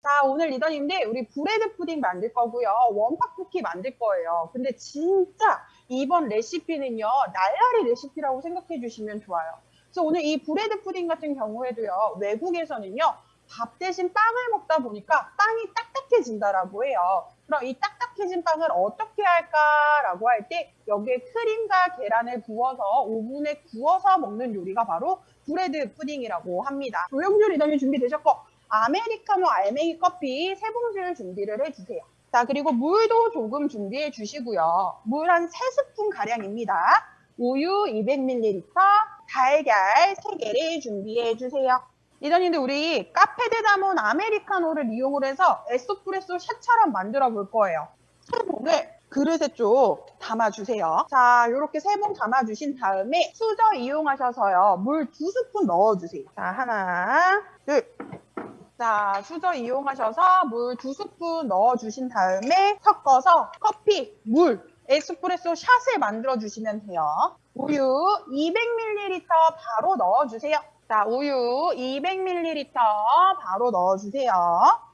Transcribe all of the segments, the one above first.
자, 오늘 리더님들 우리 브레드 푸딩 만들 거고요. 원팍 쿠키 만들 거예요. 근데 진짜 이번 레시피는요. 날라리 레시피라고 생각해 주시면 좋아요. 그래서 오늘 이 브레드 푸딩 같은 경우에도요. 외국에서는요. 밥 대신 빵을 먹다 보니까 빵이 딱딱해진다라고 해요. 그럼 이 딱딱해진 빵을 어떻게 할까라고 할 때 여기에 크림과 계란을 부어서 오븐에 구워서 먹는 요리가 바로 브레드 푸딩이라고 합니다. 조영주 리더님 준비되셨고 아메리카노 알맹이 커피 3봉지를 준비를 해주세요. 자, 그리고 물도 조금 준비해 주시고요. 물 한 3스푼 가량입니다. 우유 200ml, 달걀 3개를 준비해 주세요. 리더님들 우리 카페데다몬 아메리카노를 이용을 해서 에스프레소 샷처럼 만들어 볼 거예요. 3봉을 그릇에 쭉 담아주세요. 자, 이렇게 3봉 담아주신 다음에 수저 이용하셔서요. 물 2스푼 넣어주세요. 자, 하나, 둘. 자, 수저 이용하셔서 물 2스푼 넣어주신 다음에 섞어서 커피, 물, 에스프레소 샷을 만들어주시면 돼요. 우유 200ml 바로 넣어주세요. 자, 우유 200ml 바로 넣어주세요.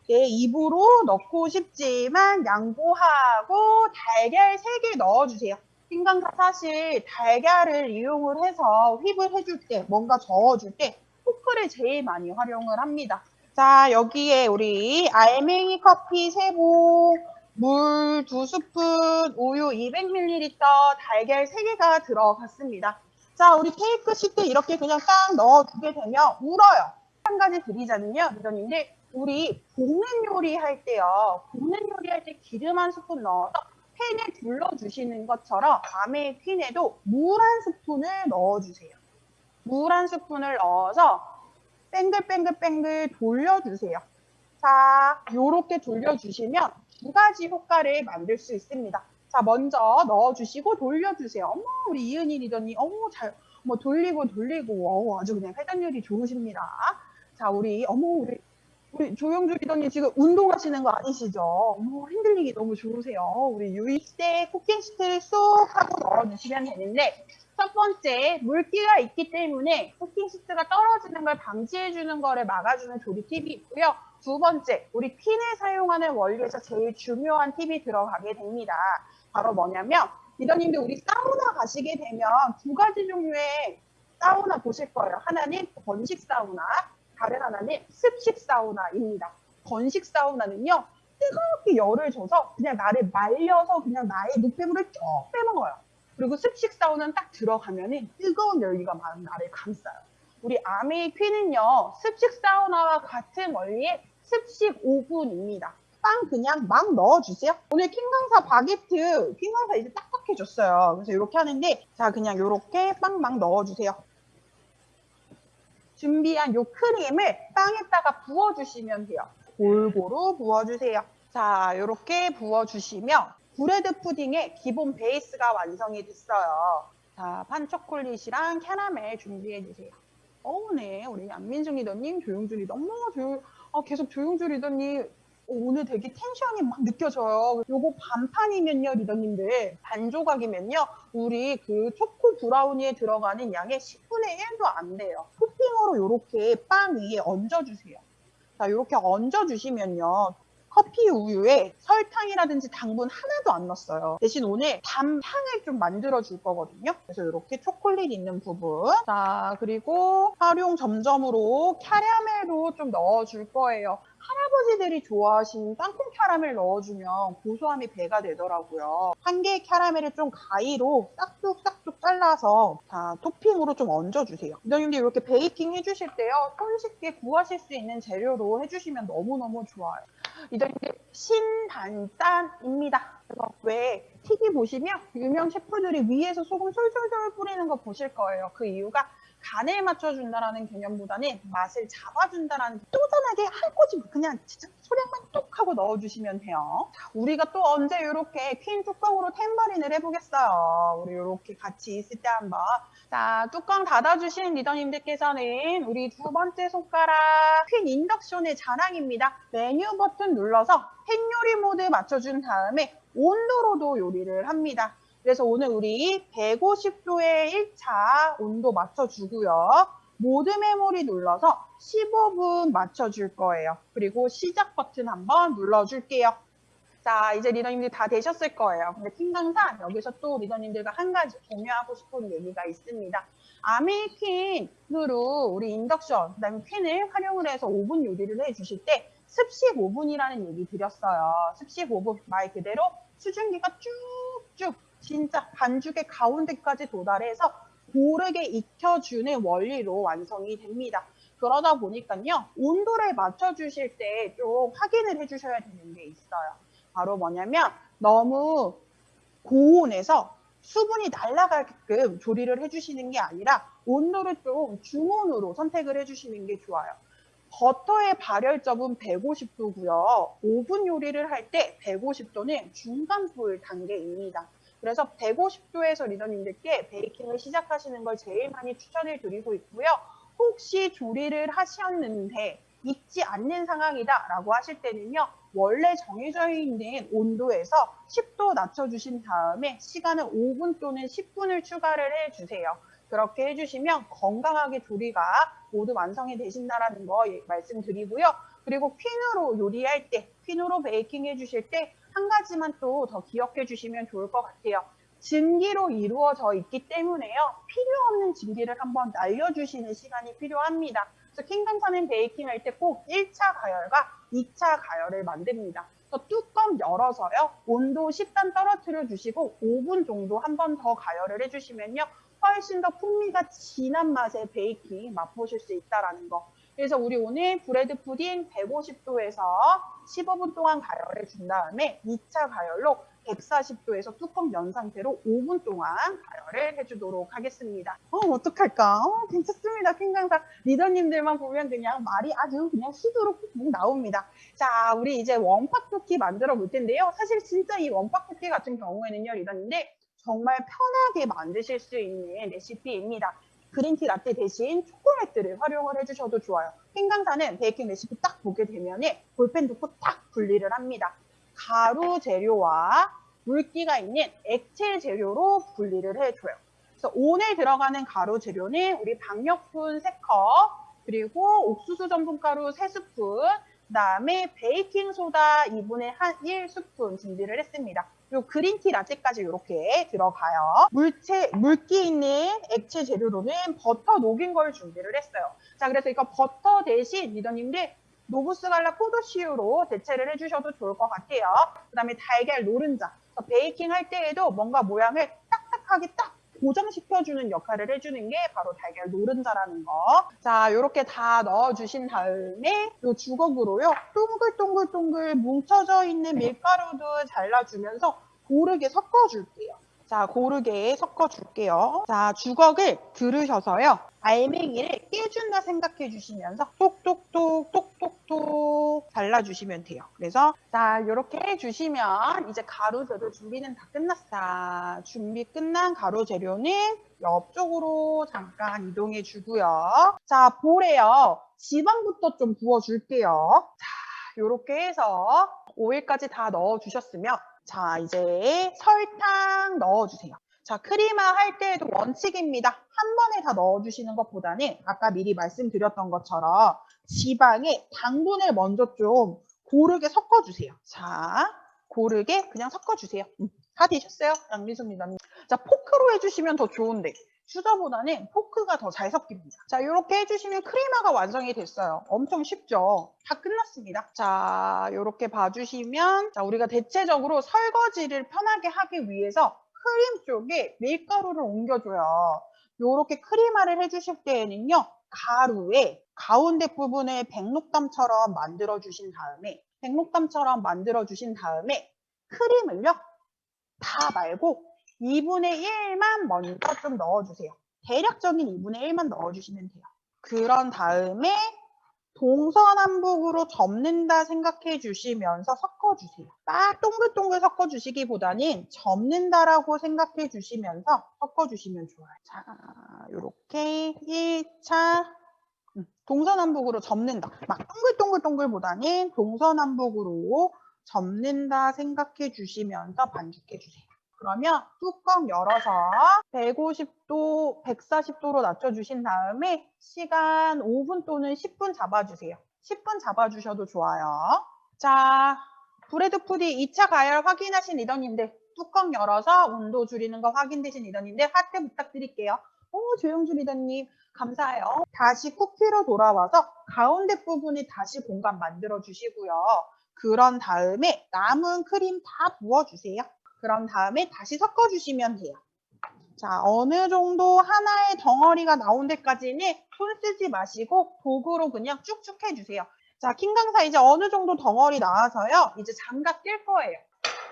네, 입으로 넣고 싶지만 양보하고 달걀 3개 넣어주세요. 흰강사 사실 달걀을 이용을 해서 whip을 해줄 때, 뭔가 저어줄 때 포크를 제일 많이 활용을 합니다. 자, 여기에 우리 알맹이 커피 3봉, 물 2스푼, 우유 200ml, 달걀 3개가 들어갔습니다. 자, 우리 케이크 시트 이렇게 그냥 딱 넣어두게 되면 울어요. 한 가지 드리자면요, 리더님들. 우리 볶는 요리 할 때요. 볶는 요리 할 때 기름 한 스푼 넣어서 팬에 둘러주시는 것처럼 밤에 퀸에도 물 한 스푼을 넣어주세요. 물 한 스푼을 넣어서 뱅글뱅글 돌려주세요. 자, 요렇게 돌려주시면 2가지 효과를 만들 수 있습니다. 자, 먼저 넣어주시고 돌려주세요. 어머, 우리 이은희 리더님, 어머, 돌리고, 아주 그냥 회전율이 좋으십니다. 자, 우리 조영주 리더님 지금 운동하시는 거 아니시죠? 어머, 흔들리기 너무 좋으세요. 우리 유입대 쿠킹 시트를 쏙 하고 넣어주시면 되는데, 첫 번째, 물기가 있기 때문에 쿠킹 시트가 떨어지는 걸 방지해주는 거를 막아주는 조리 팁이 있고요. 2번째, 우리 퀸을 사용하는 원리에서 제일 중요한 팁이 들어가게 됩니다. 바로 뭐냐면, 리더님들 우리 사우나 가시게 되면 2가지 종류의 사우나 보실 거예요. 하나는 건식 사우나, 다른 하나는 습식 사우나입니다. 건식 사우나는요, 뜨겁게 열을 줘서 그냥 나를 말려서 그냥 나의 노폐물을 쭉 빼먹어요. 그리고 습식 사우나는 딱 들어가면은 뜨거운 열기가 나를 감싸요. 우리 아메이 퀸은요, 습식 사우나와 같은 원리의 습식 오븐입니다. 빵 그냥 막 넣어주세요. 오늘 킹강사 바게트, 킹강사 이제 딱딱해졌어요. 그래서 이렇게 하는데, 자, 그냥 이렇게 빵 막 넣어주세요. 준비한 요 크림을 빵에다가 부어주시면 돼요. 골고루 부어주세요. 자, 이렇게 부어주시면 브레드 푸딩의 기본 베이스가 완성이 됐어요. 자, 판초콜릿이랑 캐러멜 준비해주세요. 네. 우리 안민정 리더님, 조용주 리더. 계속 조용주 리더님 오늘 되게 텐션이 막 느껴져요. 요거 반판이면요, 리더님들. 반 조각이면요, 우리 그 초코 브라우니에 들어가는 양의 10분의 1도 안 돼요. 토핑으로 요렇게 빵 위에 얹어주세요. 자, 이렇게 얹어주시면요. 커피 우유에 설탕이라든지 당분 하나도 안 넣었어요. 대신 오늘 담향을 좀 만들어 줄 거거든요. 그래서 이렇게 초콜릿 있는 부분. 자, 그리고 활용 점점으로 캐러멜도 좀 넣어 줄 거예요. 할아버지들이 좋아하시는 땅콩 캐러멜 넣어주면 고소함이 배가 되더라고요. 한 개의 캐러멜을 좀 가위로 싹둑싹둑 잘라서 자, 토핑으로 좀 얹어주세요. 리더님들 이렇게 베이킹 해주실 때요. 손쉽게 구하실 수 있는 재료로 해주시면 너무너무 좋아요. 리더님들 신반짠입니다. 그래서 왜 TV 보시면 유명 셰프들이 위에서 소금 솔솔솔 뿌리는 거 보실 거예요. 그 이유가 간을 맞춰준다라는 개념보다는 맛을 잡아준다라는 쪼잔하게 한 꼬집 그냥 진짜 소량만 뚝 하고 넣어주시면 돼요. 자, 우리가 또 언제 이렇게 퀸 뚜껑으로 탬버린을 해보겠어요. 우리 이렇게 같이 있을 때 한번. 자, 뚜껑 닫아주신 리더님들께서는 우리 2번째 손가락 퀸 인덕션의 자랑입니다. 메뉴 버튼 눌러서 팬 요리 모드 맞춰준 다음에 온도로도 요리를 합니다. 그래서 오늘 우리 150도에 1차 온도 맞춰주고요. 모드 메모리 눌러서 15분 맞춰줄 거예요. 그리고 시작 버튼 한번 눌러줄게요. 자, 이제 리더님들 다 되셨을 거예요. 근데 팀강사 여기서 또 리더님들과 한 가지 공유하고 싶은 얘기가 있습니다. 아메리칸으로 우리 인덕션, 그 다음에 퀸을 활용을 해서 오븐 요리를 해주실 때 습식 오븐이라는 얘기 드렸어요. 습식 오븐 말 그대로 수증기가 쭉쭉 진짜 반죽의 가운데까지 도달해서 고르게 익혀주는 원리로 완성이 됩니다. 그러다 보니까요, 온도를 맞춰주실 때 좀 확인을 해주셔야 되는 게 있어요. 바로 뭐냐면 너무 고온에서 수분이 날아가게끔 조리를 해주시는 게 아니라 온도를 좀 중온으로 선택을 해주시는 게 좋아요. 버터의 발열점은 150도고요. 오븐 요리를 할 때 150도는 중간불 단계입니다. 그래서 150도에서 리더님들께 베이킹을 시작하시는 걸 제일 많이 추천을 드리고 있고요. 혹시 조리를 하셨는데 익지 않는 상황이다 라고 하실 때는요. 원래 정해져 있는 온도에서 10도 낮춰주신 다음에 시간을 5분 또는 10분을 추가를 해주세요. 그렇게 해주시면 건강하게 조리가 모두 완성이 되신다는 거 말씀드리고요. 그리고 퀸으로 요리할 때, 퀸으로 베이킹 해주실 때 한 가지만 또 더 기억해 주시면 좋을 것 같아요. 증기로 이루어져 있기 때문에요. 필요 없는 증기를 한번 날려주시는 시간이 필요합니다. 그래서 킹강사는 베이킹 할 때 꼭 1차 가열과 2차 가열을 만듭니다. 뚜껑 열어서요. 온도 10단 떨어뜨려 주시고 5분 정도 한 번 더 가열을 해주시면요. 훨씬 더 풍미가 진한 맛의 베이킹 맛보실 수 있다는 거. 그래서 우리 오늘 브레드 푸딩 150도에서 15분 동안 가열해 준 다음에 2차 가열로 140도에서 뚜껑 연 상태로 5분 동안 가열을 해주도록 하겠습니다. 어떡할까? 괜찮습니다. 킹강사 리더님들만 보면 그냥 말이 아주 그냥 수두로 꾹 나옵니다. 자, 우리 이제 원팍 쿠키 만들어 볼 텐데요. 사실 진짜 이 원팍 쿠키 같은 경우에는요, 리더님들 정말 편하게 만드실 수 있는 레시피입니다. 그린티 라떼 대신 초콜릿들을 활용을 해주셔도 좋아요. 킹강사는 베이킹 레시피 딱 보게 되면 볼펜 놓고 딱 분리를 합니다. 가루 재료와 물기가 있는 액체 재료로 분리를 해줘요. 그래서 오늘 들어가는 가루 재료는 우리 박력분 3컵, 그리고 옥수수 전분가루 3스푼, 그 다음에 베이킹소다 2분의 1스푼 준비를 했습니다. 요 그린티 라떼까지 이렇게 들어가요. 물기 있는 액체 재료로는 버터 녹인 걸 준비를 했어요. 자, 그래서 이거 버터 대신 리더님들 노브스 갈라 포도씨유로 대체를 해주셔도 좋을 것 같아요. 그 다음에 달걀 노른자. 베이킹 할 때에도 뭔가 모양을 딱딱하게 딱 고정시켜주는 역할을 해주는 게 바로 달걀 노른자라는 거. 자, 이렇게 다 넣어주신 다음에 이 주걱으로요. 동글동글동글 뭉쳐져 있는 밀가루도 잘라주면서 고르게 섞어줄게요. 자, 고르게 섞어줄게요. 자, 주걱을 들으셔서요. 알맹이를 깨준다 생각해 주시면서 똑똑똑 똑똑똑 잘라주시면 돼요. 그래서 자, 이렇게 해주시면 이제 가루 재료 준비는 다 끝났어요. 자, 준비 끝난 가루 재료는 옆쪽으로 잠깐 이동해 주고요. 자, 볼에요. 지방부터 좀 부어줄게요. 자, 이렇게 해서 오일까지 다 넣어주셨으면 자, 이제 설탕 넣어주세요. 자, 크리마 할 때에도 원칙입니다. 한 번에 다 넣어주시는 것보다는 아까 미리 말씀드렸던 것처럼 지방에 당분을 먼저 좀 고르게 섞어주세요. 자, 고르게 그냥 섞어주세요. 다 되셨어요? 양리수입니다. 자, 포크로 해주시면 더 좋은데 슈저보다는 포크가 더 잘 섞입니다. 자, 이렇게 해주시면 크리마가 완성이 됐어요. 엄청 쉽죠? 다 끝났습니다. 자, 이렇게 봐주시면 자, 우리가 대체적으로 설거지를 편하게 하기 위해서 크림 쪽에 밀가루를 옮겨줘요. 이렇게 크리마를 해주실 때에는요. 가루에 가운데 부분을 백록담처럼 만들어주신 다음에 크림을요. 다 말고 2분의 1만 먼저 좀 넣어주세요. 대략적인 2분의 1만 넣어주시면 돼요. 그런 다음에 동서남북으로 접는다 생각해 주시면서 섞어주세요. 딱 동글동글 섞어주시기보다는 접는다라고 생각해 주시면서 섞어주시면 좋아요. 자, 이렇게 1차 동서남북으로 접는다. 막 동글동글동글보다는 동서남북으로 접는다 생각해 주시면서 반죽해 주세요. 그러면 뚜껑 열어서 150도, 140도로 낮춰주신 다음에 시간 5분 또는 10분 잡아주세요. 10분 잡아주셔도 좋아요. 자, 브레드 푸딩 2차 가열 확인하신 리더님들, 뚜껑 열어서 온도 줄이는 거 확인되신 리더님들 하트 부탁드릴게요. 조영주 리더님 감사해요. 다시 쿠키로 돌아와서 가운데 부분에 다시 공간 만들어 주시고요. 그런 다음에 남은 크림 다 부어주세요. 그런 다음에 다시 섞어주시면 돼요. 자, 어느 정도 하나의 덩어리가 나온 데까지는 손 쓰지 마시고 도구로 그냥 쭉쭉 해주세요. 자, 킹강사 이제 어느 정도 덩어리 나와서요. 이제 장갑 낄 거예요.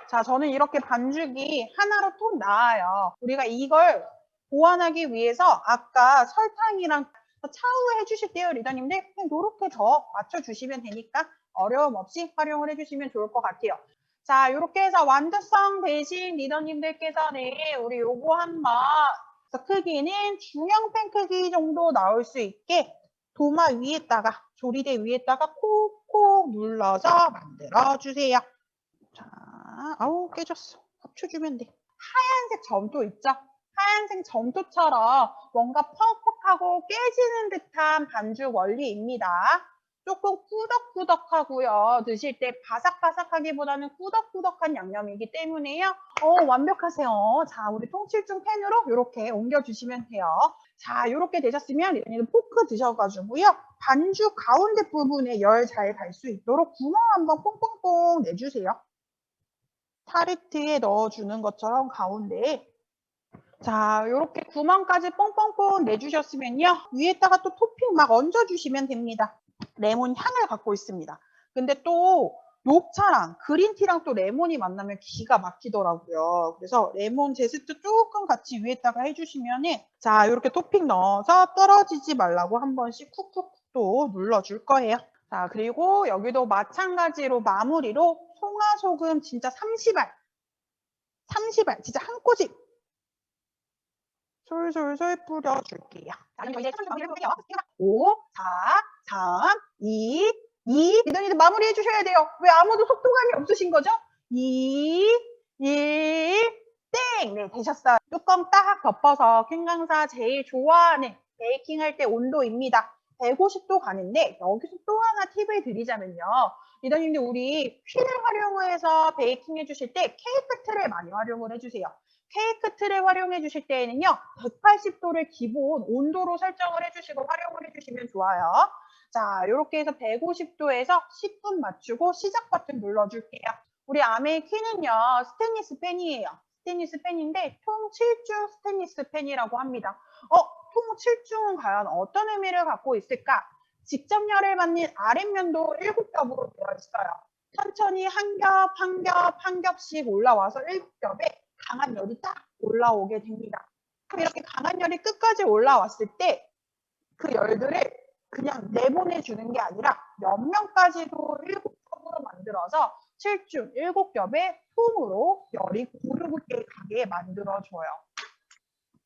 자, 저는 이렇게 반죽이 하나로 톡 나와요. 우리가 이걸 보완하기 위해서 아까 설탕이랑 차후 해주실 때요, 리더님들 그냥 이렇게 더 맞춰주시면 되니까 어려움 없이 활용을 해주시면 좋을 것 같아요. 자, 이렇게 해서 완두성 대신 리더님들께서는 우리 요거 한번 크기는 중형 팬 크기 정도 나올 수 있게 도마 위에다가 조리대 위에다가 콕콕 눌러서 만들어주세요. 자, 아우 깨졌어. 합쳐주면 돼. 하얀색 점토 있죠? 하얀색 점토처럼 뭔가 퍽퍽하고 깨지는 듯한 반죽 원리입니다. 조금 꾸덕꾸덕하고요. 드실 때 바삭바삭하기보다는 꾸덕꾸덕한 양념이기 때문에요. 완벽하세요. 자, 우리 통칠중 팬으로 이렇게 옮겨주시면 돼요. 자, 이렇게 되셨으면 이제는 포크 드셔가지고요. 반죽 가운데 부분에 열 잘 갈 수 있도록 구멍 한번 뽕뽕뽕 내주세요. 타르트에 넣어주는 것처럼 가운데에. 자, 이렇게 구멍까지 뽕뽕뽕 내주셨으면요. 위에다가 또 토핑 막 얹어주시면 됩니다. 레몬 향을 갖고 있습니다. 근데 또 녹차랑 그린티랑 또 레몬이 만나면 기가 막히더라고요. 그래서 레몬 제스트 조금 같이 위에다가 해주시면 자, 이렇게 토핑 넣어서 떨어지지 말라고 한 번씩 쿡쿡 또 눌러줄 거예요. 자, 그리고 여기도 마찬가지로 마무리로 송화소금 진짜 30알 진짜 한 꼬집 솔솔솔 뿌려줄게요. 자, 그럼 이제 마무리 해볼게요. 5, 4, 3, 2, 리더님들 마무리 해주셔야 돼요. 왜 아무도 속도감이 없으신 거죠? 2, 1, 땡! 네, 되셨어요. 뚜껑 딱 덮어서 킹강사 제일 좋아하는 베이킹 할 때 온도입니다. 150도 가는데 여기서 또 하나 팁을 드리자면요. 리더님들 우리 휠을 활용해서 베이킹 해주실 때 케이크 틀을 많이 활용을 해주세요. 케이크 틀을 활용해 주실 때에는요. 180도를 기본 온도로 설정을 해주시고 활용을 해주시면 좋아요. 자, 이렇게 해서 150도에서 10분 맞추고 시작 버튼 눌러줄게요. 우리 아메이 키는요. 스테인리스 팬이에요. 스테인리스 팬인데 통 7중 스테인리스 팬이라고 합니다. 통 7중은 과연 어떤 의미를 갖고 있을까? 직접 열을 받는 아랫면도 7겹으로 되어 있어요. 천천히 한 겹, 한 겹, 한 겹씩 올라와서 7겹에 강한 열이 딱 올라오게 됩니다. 이렇게 강한 열이 끝까지 올라왔을 때 그 열들을 그냥 내보내주는 게 아니라 몇 명까지도 7겹으로 만들어서 7중 7겹의 통으로 열이 고르게 가게 만들어줘요.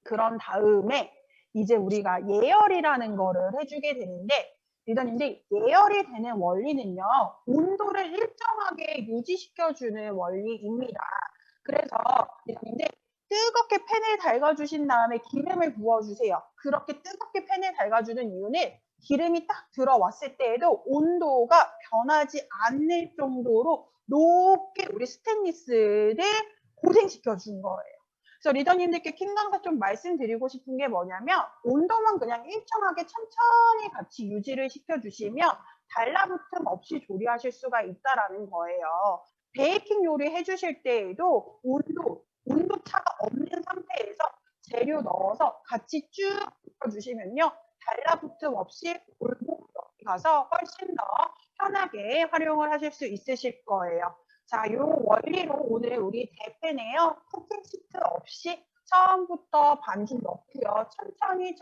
그런 다음에 이제 우리가 예열이라는 거를 해주게 되는데 리더님들 예열이 되는 원리는요. 온도를 일정하게 유지시켜주는 원리입니다. 그래서 리더님들 뜨겁게 팬을 달궈주신 다음에 기름을 부어주세요. 그렇게 뜨겁게 팬을 달궈주는 이유는 기름이 딱 들어왔을 때에도 온도가 변하지 않을 정도로 높게 우리 스테인리스를 고생시켜 준 거예요. 그래서 리더님들께 킹강사 좀 말씀드리고 싶은 게 뭐냐면 온도만 그냥 일정하게 천천히 같이 유지를 시켜주시면 달라붙음 없이 조리하실 수가 있다라는 거예요. 베이킹 요리 해주실 때에도 온도 차가 없는 상태에서 재료 넣어서 같이 쭉 볶아주시면요. 달라붙음 없이 골고루 가서 훨씬 더 편하게 활용을 하실 수 있으실 거예요. 자, 이 원리로 오늘 우리 대패네요. 쿠킹 시트 없이 처음부터 반죽 넣고요. 천천히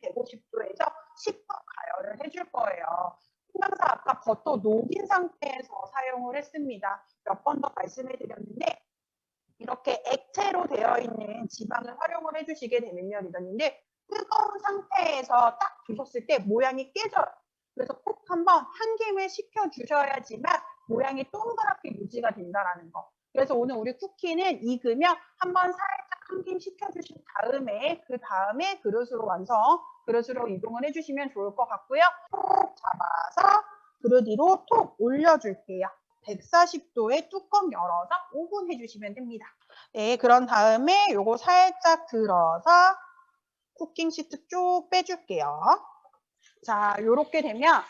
150도에서 10분 가열을 해줄 거예요. 킹강사 아까 버터 녹인 상태에서 사용을 했습니다. 몇 번 더 말씀해 드렸는데 이렇게 액체로 되어 있는 지방을 활용을 해주시게 되면요, 리더님들 뜨거운 상태에서 딱 드셨을 때 모양이 깨져요. 그래서 꼭 한번 한 김에 식혀주셔야지만 모양이 동그랗게 유지가 된다는 거. 그래서 오늘 우리 쿠키는 익으면 한번 살짝 хам김 시켜주신 다음에 그 다음에 그릇으로 이동을 해주시면 좋을 것 같고요. 톡 잡아서 그릇 위로 톡 올려줄게요. 140도에 뚜껑 열어서 5분 해주시면 됩니다. 네, 그런 다음에 요거 살짝 들어서 쿠킹 시트 쭉 빼줄게요. 자, 요렇게 되면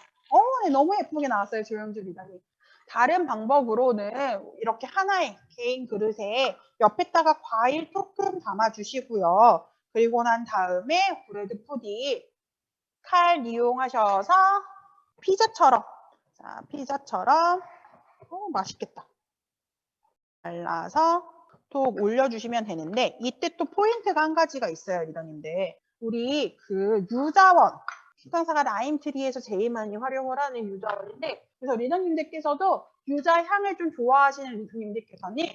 네, 너무 예쁘게 나왔어요, 조영주 리더님. 다른 방법으로는 이렇게 하나의 개인 그릇에 옆에다가 과일 조금 담아주시고요. 그리고 난 다음에 브레드 푸딩 칼 이용하셔서 피자처럼 맛있겠다. 잘라서 톡 올려주시면 되는데 이때 또 포인트가 한 가지가 있어요, 리더님들. 우리 그 유자원 식당사가 라임트리에서 제일 많이 활용을 하는 유자원인데 그래서 리더님들께서도 유자 향을 좀 좋아하시는 리더님들께서는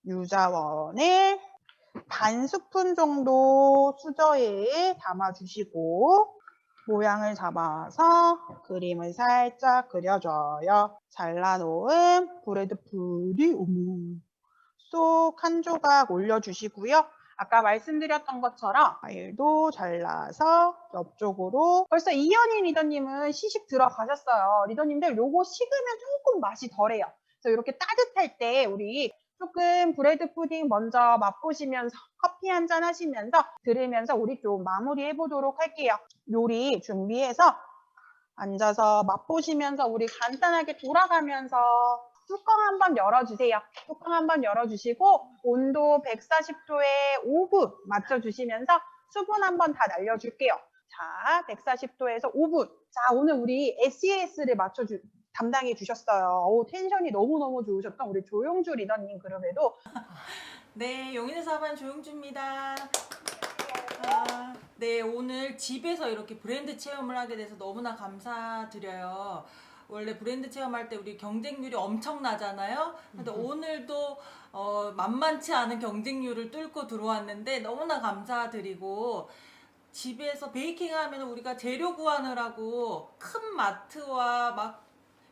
유자원을 반 스푼 정도 수저에 담아주시고 모양을 잡아서 그림을 살짝 그려줘요. 잘라놓은 브레드 푸딩 쏙 한 조각 올려주시고요. 아까 말씀드렸던 것처럼 과일도 잘라서 옆쪽으로 벌써 이현희 리더님은 시식 들어가셨어요. 리더님들 요거 식으면 조금 맛이 덜해요. 그래서 이렇게 따뜻할 때 우리 조금 브레드 푸딩 먼저 맛보시면서 커피 한잔 하시면서 들으면서 우리 좀 마무리해 보도록 할게요. 요리 준비해서 앉아서 맛보시면서 우리 간단하게 돌아가면서 뚜껑 한번 열어주세요. 뚜껑 한번 열어주시고 온도 140도에 5분 맞춰주시면서 수분 한번 다 날려줄게요. 자, 140도에서 5분. 자, 오늘 우리 SES를 담당해 주셨어요. 텐션이 너무너무 좋으셨던 우리 조용주 리더님 그룹에도 네, 용인의 사반 조용주입니다. 네, 오늘 집에서 이렇게 브랜드 체험을 하게 돼서 너무나 감사드려요. 원래 브랜드 체험할 때 우리 경쟁률이 엄청나잖아요. 근데 오늘도 만만치 않은 경쟁률을 뚫고 들어왔는데 너무나 감사드리고 집에서 베이킹 하면 우리가 재료 구하느라고 큰 마트와 막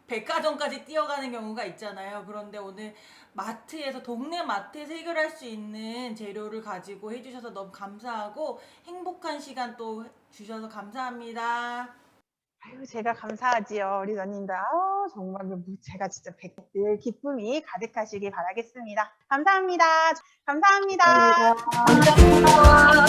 백화점까지 뛰어가는 경우가 있잖아요. 그런데 오늘 마트에서 동네 마트에서 해결할 수 있는 재료를 가지고 해주셔서 너무 감사하고 행복한 시간 또 주셔서 감사합니다. 아유, 제가 감사하지요, 리더님들. 정말 제가 진짜 늘 기쁨이 가득하시길 바라겠습니다. 감사합니다. 감사합니다. 감사합니다.